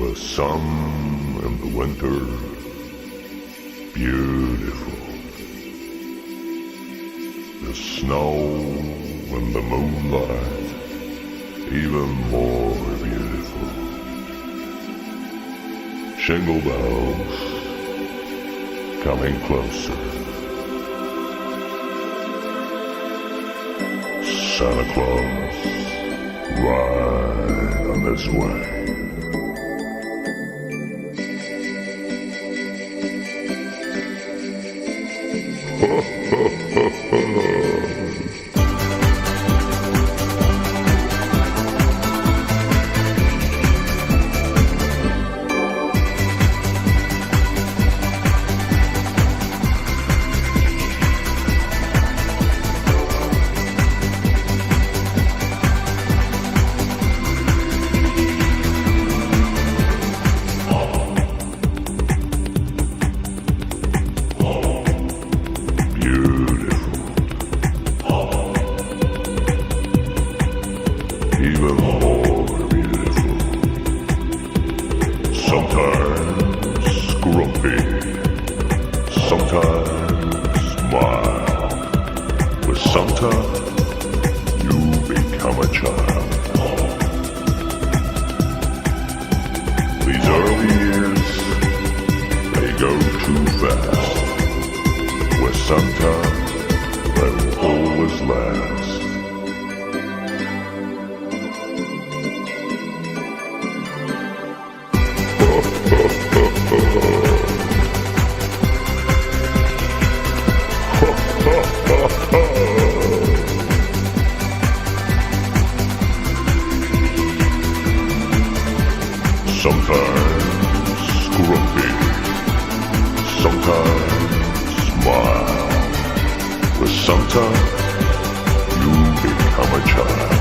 The sun in the winter, beautiful. The snow in the moonlight, even more beautiful. Jingle bells coming closer. Santa Claus right on his way. Even more beautiful. Sometimes grumpy, sometimes mild. With Santa, you become a child. These early years, they go too fast. With Santa, they'll always last. Sometimes grumpy, sometimes mild. With Santa, you become a child.